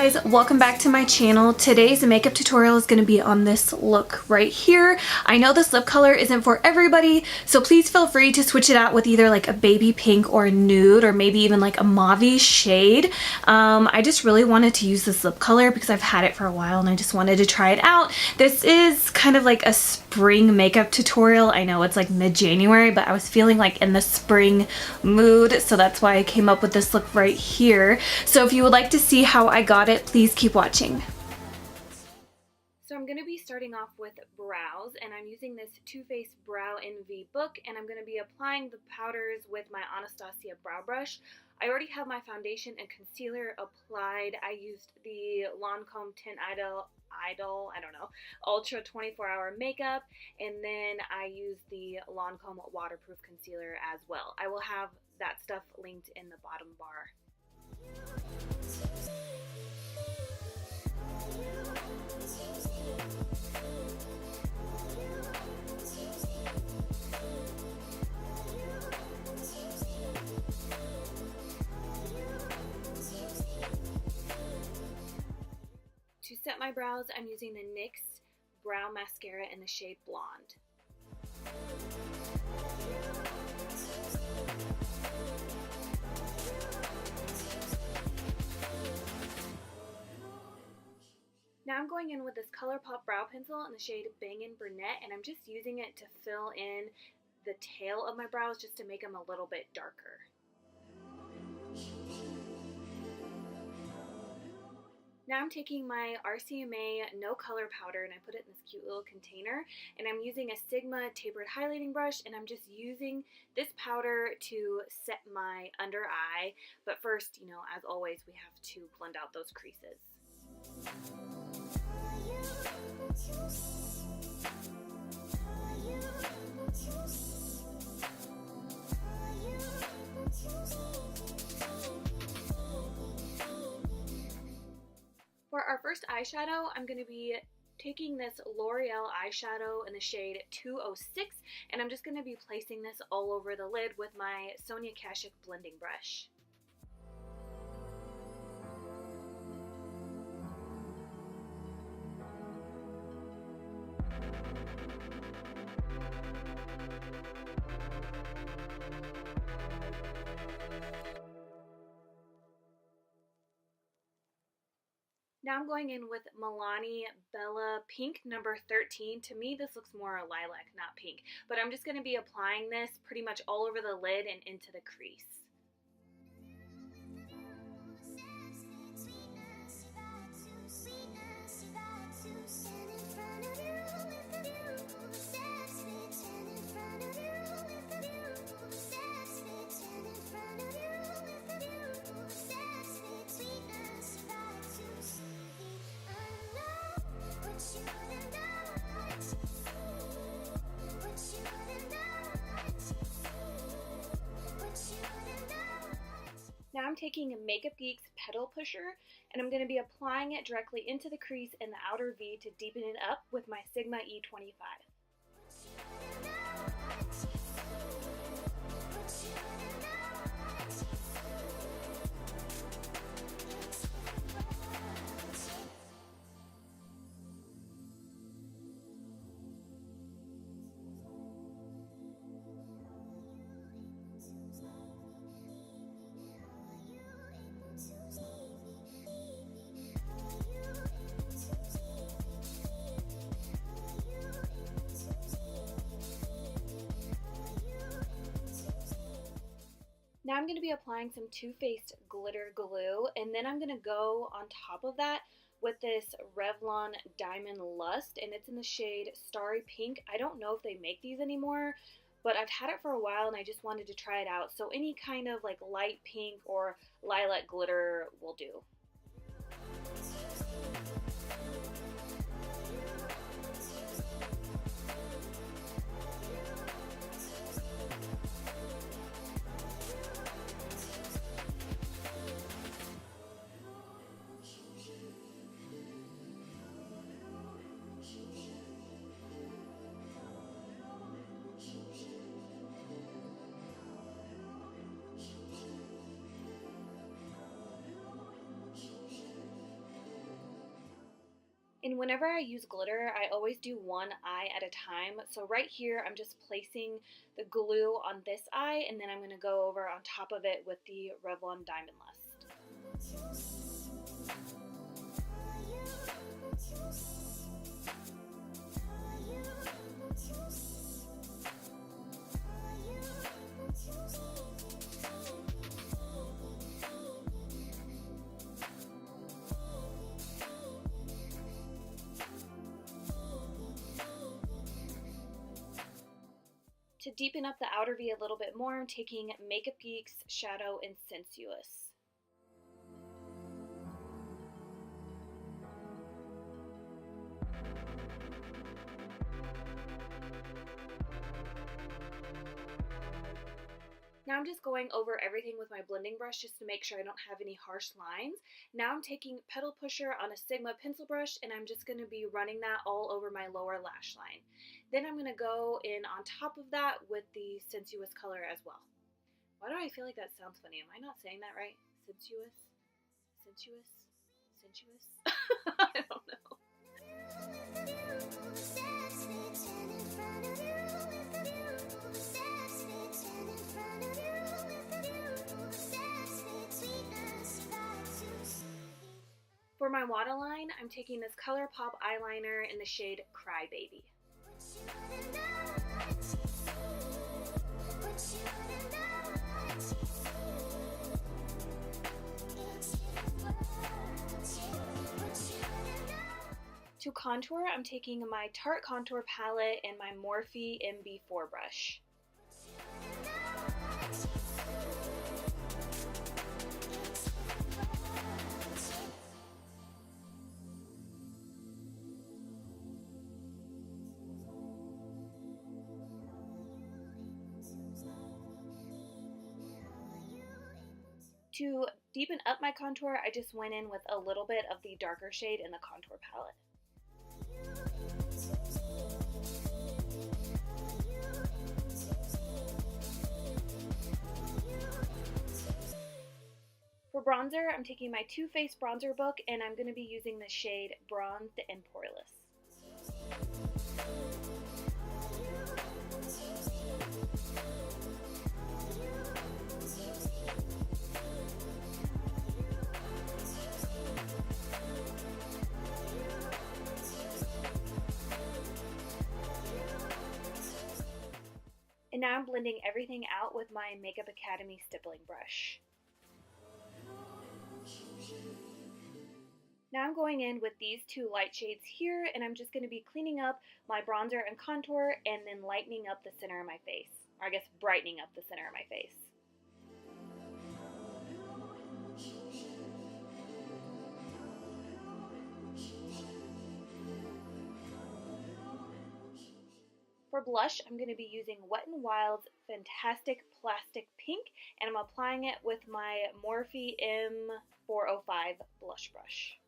guys, welcome back to my channel. Today's makeup tutorial is going to be on this look right here. I know this lip color isn't for everybody, so please feel free to switch it out with either like a baby pink or a nude or maybe even like a mauve shade. I just really wanted to use this lip color because I've had it for a while and I just wanted to try it out. This is kind of like a spring makeup tutorial. I know it's like mid-January, but I was feeling like in the spring mood, so that's why I came up with this look right here. So if you would like to see how I got it, please keep watching. So I'm going to be starting off with brows, and I'm using this Too Faced Brow Envy book, and I'm going to be applying the powders with my Anastasia brow brush. I already have my foundation and concealer applied. I used the Lancome Teint Idole, I don't know, Ultra 24-hour makeup, and then I used the Lancome waterproof concealer as well. I will have that stuff linked in the bottom bar. To set my brows, I'm using the NYX Brow Mascara in the shade Blonde. Now I'm going in with this Colourpop brow pencil in the shade Bangin Brunette, and I'm just using it to fill in the tail of my brows just to make them a little bit darker. Now I'm taking my RCMA No Color powder and I put it in this cute little container, and I'm using a Sigma tapered highlighting brush, and I'm just using this powder to set my under eye. But first, you know, as always, we have to blend out those creases. For our first eyeshadow, I'm going to be taking this L'Oreal eyeshadow in the shade 206, and I'm just going to be placing this all over the lid with my Sonia Kashuk blending brush. Now I'm going in with Milani Bella Pink number 13. To me, this looks more lilac, not pink. But I'm just going to be applying this pretty much all over the lid and into the crease. Now I'm taking Makeup Geek's Petal Pusher, and I'm going to be applying it directly into the crease in the outer V to deepen it up with my Sigma E25. Now I'm going to be applying some Too Faced glitter glue, and then I'm going to go on top of that with this Revlon Diamond Lust, and it's in the shade Starry Pink. I don't know if they make these anymore, but I've had it for a while and I just wanted to try it out. So any kind of like light pink or lilac glitter will do. And whenever I use glitter, I always do one eye at a time. So right here, I'm just placing the glue on this eye, and then I'm going to go over on top of it with the Revlon Diamond Lust. To deepen up the outer V a little bit more, I'm taking Makeup Geek's Shadow in Sensuous. Now I'm just going over everything with my blending brush just to make sure I don't have any harsh lines. Now I'm taking Petal Pusher on a Sigma pencil brush, and I'm just going to be running that all over my lower lash line. Then I'm going to go in on top of that with the Sensuous color as well. Why do I feel like that sounds funny? Am I not saying that right? Sensuous? Sensuous? Sensuous? I don't know. For my waterline, I'm taking this Colourpop eyeliner in the shade Cry Baby. To contour, I'm taking my Tarte contour palette and my Morphe MB4 brush. To deepen up my contour, I just went in with a little bit of the darker shade in the contour palette. For bronzer, I'm taking my Too Faced bronzer book, and I'm going to be using the shade Bronzed and Poreless. And now I'm blending everything out with my Makeup Academy stippling brush. Now I'm going in with these two light shades here, and I'm just going to be cleaning up my bronzer and contour and then lightening up the center of my face. Or I guess brightening up the center of my face. For blush, I'm going to be using Wet n Wild's Fantastic Plastic Pink, and I'm applying it with my Morphe M405 blush brush.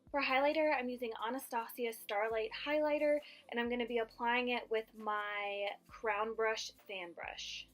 For highlighter, I'm using Anastasia's Starlight Highlighter, and I'm going to be applying it with my Crown Brush fan brush.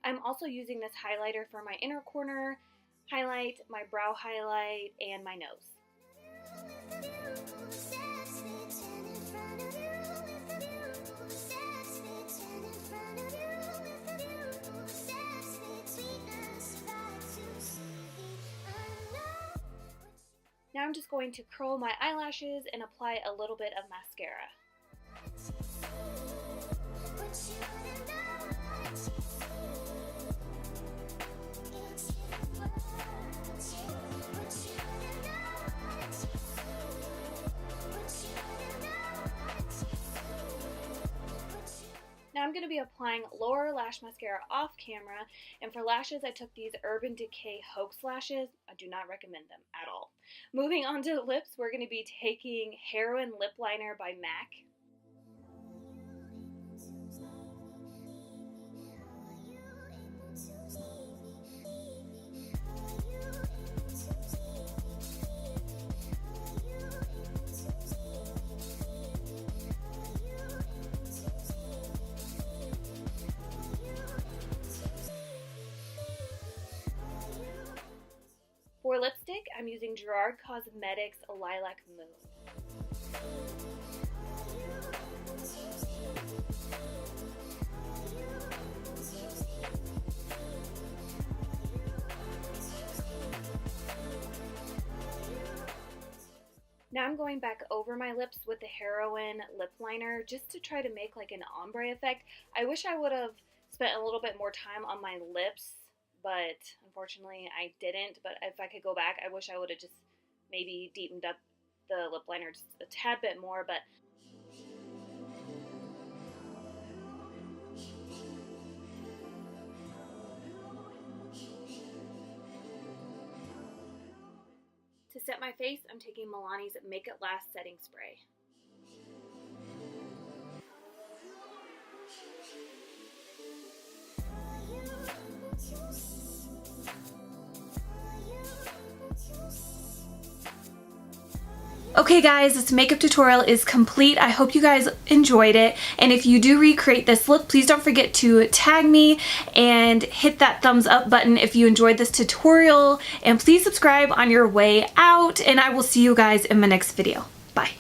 I'm also using this highlighter for my inner corner highlight, my brow highlight, and my nose. Now I'm just going to curl my eyelashes and apply a little bit of mascara. going to be applying Loreal Lash Mascara off camera, and for lashes I took these Urban Decay Hoax lashes. I do not recommend them at all. Moving on to the lips, we're going to be taking Heroine Lip Liner by MAC. For lipstick, I'm using Gerard Cosmetics Lilac Moon. Now I'm going back over my lips with the Heroine Lip Liner just to try to make like an ombre effect. I wish I would have spent a little bit more time on my lips, but unfortunately I didn't. But if I could go back, I wish I would have just maybe deepened up the lip liner just a tad bit more. But to set my face, I'm taking Milani's Make It Last Setting Spray. Okay guys, this makeup tutorial is complete. I hope you guys enjoyed it, and if you do recreate this look, please don't forget to tag me and hit that thumbs up button if you enjoyed this tutorial, and please subscribe on your way out, and I will see you guys in my next video. Bye.